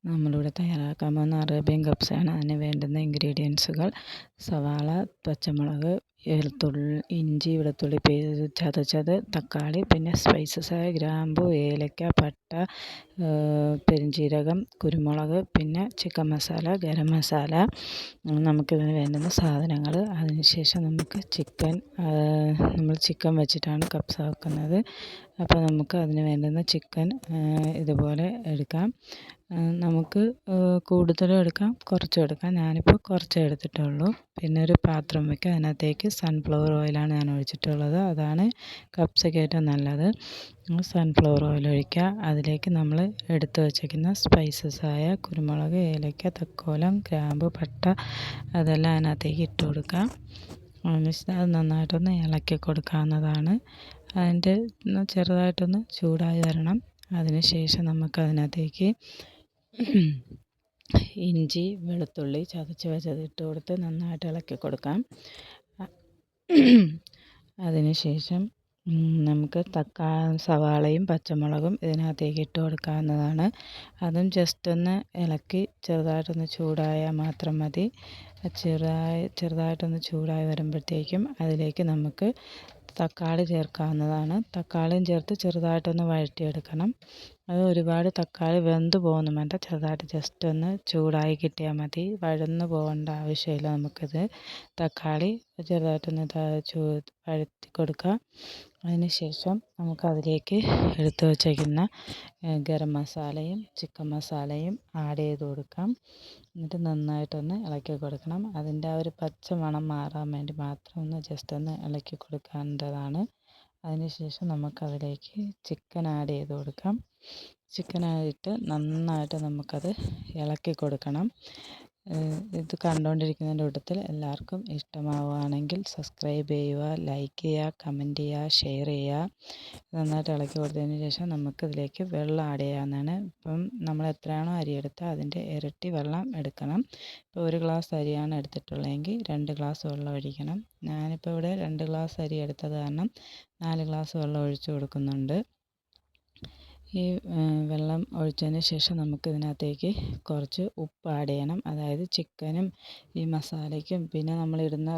നമ്മളിവിടെ തയ്യാറാക്കാൻ പോകുന്ന അറേബ്യൻ കബ്സയാണ്. അതിന് വേണ്ടുന്ന ഇൻഗ്രീഡിയൻസുകൾ: സവാള, പച്ചമുളക്, ഇഞ്ചി വെളുത്തുള്ളി ചതച്ചത്, തക്കാളി, പിന്നെ സ്പൈസസായ ഗ്രാമ്പു, ഏലക്ക, പട്ട, പെരുംജീരകം, കുരുമുളക്, പിന്നെ ചിക്കൻ മസാല, ഗരം മസാല. നമുക്കിതിന് വേണ്ടുന്ന സാധനങ്ങൾ. അതിനുശേഷം നമുക്ക് നമ്മൾ ചിക്കൻ വെച്ചിട്ടാണ് കബ്സ വെക്കുന്നത്. അപ്പോൾ നമുക്ക് അതിന് വേണ്ടുന്ന ചിക്കൻ ഇതുപോലെ എടുക്കാം. നമുക്ക് കൂടുതലും എടുക്കാം, കുറച്ചും എടുക്കാം. ഞാനിപ്പോൾ കുറച്ചേ എടുത്തിട്ടുള്ളൂ. പിന്നെ ഒരു പാത്രം വയ്ക്കുക. അതിനകത്തേക്ക് സൺഫ്ലവർ ഓയിലാണ് ഞാൻ ഒഴിച്ചിട്ടുള്ളത്. അതാണ് കബ്സയ്ക്ക് ഏറ്റവും നല്ലത്. സൺഫ്ലവർ ഓയിൽ ഒഴിക്കുക. അതിലേക്ക് നമ്മൾ എടുത്ത് വച്ചിരിക്കുന്ന സ്പൈസസായ കുരുമുളക്, ഏലക്ക, തക്കോലം, ഗ്രാമ്പു, പട്ട അതെല്ലാം അതിനകത്തേക്ക് ഇട്ട് കൊടുക്കുക. അത് നന്നായിട്ടൊന്ന് ഇളക്കി കൊടുക്കാവുന്നതാണ്. അതിൻ്റെ ചെറുതായിട്ടൊന്ന് ചൂടായി വരണം. അതിനുശേഷം നമുക്കതിനകത്തേക്ക് ഇഞ്ചി വെളുത്തുള്ളി ചതച്ച് വെച്ചത് ഇട്ട് കൊടുത്ത് നന്നായിട്ട് ഇളക്കി കൊടുക്കാം. അതിനുശേഷം നമുക്ക് സവാളയും പച്ചമുളകും ഇതിനകത്തേക്ക് ഇട്ട് കൊടുക്കാവുന്നതാണ്. അതും ജസ്റ്റ് ഒന്ന് ഇളക്കി ചെറുതായിട്ടൊന്ന് ചൂടായാൽ മാത്രം മതി. ചെറുതായിട്ടൊന്ന് ചൂടായി വരുമ്പോഴത്തേക്കും അതിലേക്ക് നമുക്ക് തക്കാളി ചേർക്കാവുന്നതാണ്. തക്കാളിയും ചേർത്ത് ചെറുതായിട്ടൊന്ന് വഴറ്റിയെടുക്കണം. അത് ഒരുപാട് തക്കാളി വെന്ത് പോകുന്നു വേണ്ട, ചെറുതായിട്ട് ജസ്റ്റ് ഒന്ന് ചൂടായി കിട്ടിയാൽ മതി. വഴന്ന് പോകേണ്ട ആവശ്യമില്ല. നമുക്കിത് തക്കാളി ചെറുതായിട്ടൊന്ന് വഴറ്റി കൊടുക്കുക. അതിനുശേഷം നമുക്കതിലേക്ക് എടുത്ത് വച്ചേക്കുന്ന ഗരം മസാലയും ചിക്കൻ മസാലയും ആഡ് ചെയ്ത് കൊടുക്കാം. എന്നിട്ട് നന്നായിട്ടൊന്ന് ഇളക്കി കൊടുക്കണം. അതിൻ്റെ ആ ഒരു പച്ച മണം മാറാൻ വേണ്ടി മാത്രം ഒന്ന് ജസ്റ്റ് ഒന്ന് ഇളക്കി കൊടുക്കേണ്ടതാണ്. അതിനുശേഷം നമുക്കതിലേക്ക് ചിക്കൻ ആഡ് ചെയ്ത് കൊടുക്കാം. ചിക്കനായിട്ട് നന്നായിട്ട് നമുക്കത് ഇളക്കി കൊടുക്കണം. ഇത് കണ്ടുകൊണ്ടിരിക്കുന്നതിൻ്റെ കൂട്ടത്തിൽ എല്ലാവർക്കും ഇഷ്ടമാവുകയാണെങ്കിൽ സബ്സ്ക്രൈബ് ചെയ്യുക, ലൈക്ക് ചെയ്യുക, കമൻറ്റ് ചെയ്യുക, ഷെയർ ചെയ്യുക. നന്നായിട്ട് ഇളക്കി കൊടുത്തതിന് ശേഷം നമുക്കിതിലേക്ക് വെള്ളം ആഡ് ചെയ്യാവുന്നതാണ്. ഇപ്പം നമ്മൾ എത്രയാണോ അരി എടുത്തത് അതിൻ്റെ ഇരട്ടി വെള്ളം എടുക്കണം. ഇപ്പോൾ 1 ഗ്ലാസ് അരിയാണ് എടുത്തിട്ടുള്ളതെങ്കിൽ 2 ഗ്ലാസ് വെള്ളം ഒഴിക്കണം. ഞാനിപ്പോൾ ഇവിടെ 2 ഗ്ലാസ് അരി എടുത്തത് കാരണം 4 ഗ്ലാസ് വെള്ളം ഒഴിച്ച് കൊടുക്കുന്നുണ്ട്. ഈ വെള്ളം ഒഴിച്ചതിന് ശേഷം നമുക്കിതിനകത്തേക്ക് കുറച്ച് ഉപ്പ് ആഡ് ചെയ്യണം. അതായത് ചിക്കനും ഈ മസാലയ്ക്കും പിന്നെ നമ്മളിടുന്ന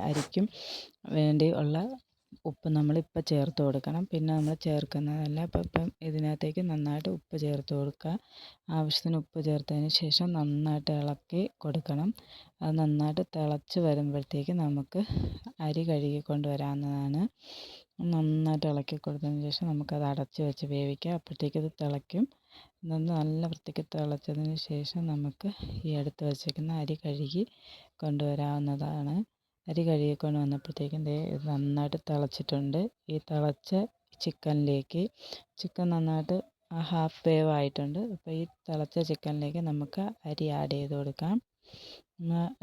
അരിക്കും വേണ്ടി ഉള്ള ഉപ്പ് നമ്മളിപ്പോൾ ചേർത്ത് കൊടുക്കണം. പിന്നെ നമ്മൾ ചേർക്കുന്നതല്ല. ഇപ്പം ഇതിനകത്തേക്ക് നന്നായിട്ട് ഉപ്പ് ചേർത്ത് കൊടുക്കുക. ആവശ്യത്തിന് ഉപ്പ് ചേർത്തതിന് ശേഷം നന്നായിട്ട് ഇളക്കി കൊടുക്കണം. അത് നന്നായിട്ട് തിളച്ച് വരുമ്പോഴത്തേക്ക് നമുക്ക് അരി കഴുകിക്കൊണ്ട് വരാവുന്നതാണ്. നന്നായിട്ട് ഇളക്കി കൊടുത്തതിന് ശേഷം നമുക്കത് അടച്ച് വെച്ച് വേവിക്കാം. അപ്പോഴത്തേക്ക് ഇത് തിളയ്ക്കും. നല്ല വൃത്തിക്ക് തിളച്ചതിന് ശേഷം നമുക്ക് ഈ എടുത്ത് വച്ചേക്കുന്ന അരി കഴുകി കൊണ്ടുവരാവുന്നതാണ്. അരി കഴുകിക്കൊണ്ട് വന്നപ്പോഴത്തേക്കും ഇത് നന്നായിട്ട് തിളച്ചിട്ടുണ്ട്. ഈ തിളച്ച ചിക്കനിലേക്ക് ചിക്കൻ നന്നായിട്ട് ഹാഫ് വേവ് ആയിട്ടുണ്ട്. അപ്പോൾ ഈ തിളച്ച ചിക്കനിലേക്ക് നമുക്ക് അരി ആഡ് ചെയ്ത് കൊടുക്കാം.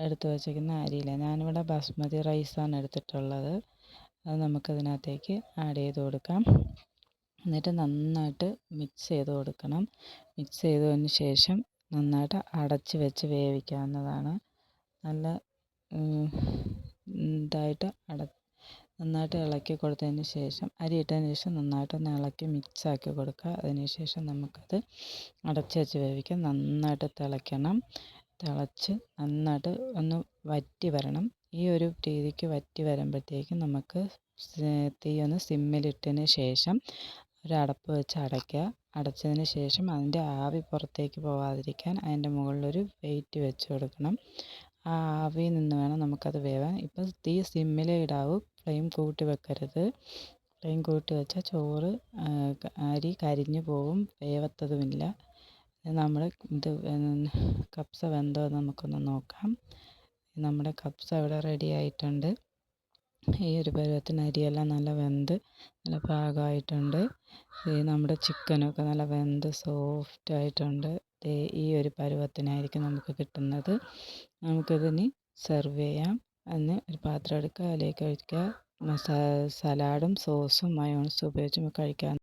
എടുത്ത് വച്ചേക്കുന്ന അരിയില്ല, ഞാനിവിടെ ബാസ്മതി റൈസാണ് എടുത്തിട്ടുള്ളത്. അത് നമുക്കതിനകത്തേക്ക് ആഡ് ചെയ്ത് കൊടുക്കാം. എന്നിട്ട് നന്നായിട്ട് മിക്സ് ചെയ്ത് കൊടുക്കണം. മിക്സ് ചെയ്തതിന് ശേഷം നന്നായിട്ട് അടച്ച് വെച്ച് വേവിക്കാവുന്നതാണ്. നല്ല ഇതായിട്ട് നന്നായിട്ട് ഇളക്കി കൊടുത്തതിന് ശേഷം അരി ഇട്ടതിന് ശേഷം നന്നായിട്ടൊന്ന് ഇളക്കി മിക്സാക്കി കൊടുക്കുക. അതിന് ശേഷം നമുക്കത് അടച്ച് വെച്ച് വേവിക്കാം. നന്നായിട്ട് തിളയ്ക്കണം. തിളച്ച് നന്നായിട്ട് ഒന്ന് വറ്റി വരണം. ഈ ഒരു രീതിക്ക് വറ്റി വരുമ്പോഴത്തേക്കും നമുക്ക് തീ ഒന്ന് സിമ്മിലിട്ടതിന് ശേഷം ഒരു അടപ്പ് വെച്ച് അടയ്ക്കുക. അടച്ചതിന് ശേഷം അതിൻ്റെ ആവി പുറത്തേക്ക് പോകാതിരിക്കാൻ അതിൻ്റെ മുകളിലൊരു വെയിറ്റ് വെച്ച് കൊടുക്കണം. ആ ആവിയിൽ നിന്ന് വേണം നമുക്കത് വേവാൻ. ഇപ്പം തീ സിമ്മിലേ ഇടാവൂ, ഫ്ലെയിം കൂട്ടി വെക്കരുത്. ഫ്ലെയിം കൂട്ടി വെച്ചാൽ അരി കരിഞ്ഞു പോവും, വേവത്തതുമില്ല. നമ്മൾ കബ്സ വെന്തോ എന്ന് നമുക്കൊന്ന് നോക്കാം. നമ്മുടെ കബ്സ ഇവിടെ റെഡി ആയിട്ടുണ്ട്. ഈ ഒരു പരുവത്തിന് അരിയെല്ലാം നല്ല വെന്ത് നല്ല പാകമായിട്ടുണ്ട്. നമ്മുടെ ചിക്കനൊക്കെ നല്ല വെന്ത് സോഫ്റ്റ് ആയിട്ടുണ്ട്. ഈ ഒരു പരുവത്തിനായിരിക്കും നമുക്ക് കിട്ടുന്നത്. നമുക്കിതിന് സെർവ് ചെയ്യാം. അതിന് ഒരു പാത്രം എടുക്കുക, അതിലേക്ക് ഒഴിക്കുക. സലാഡും സോസും മയോണൈസും ഉപയോഗിച്ച് കഴിക്കാം.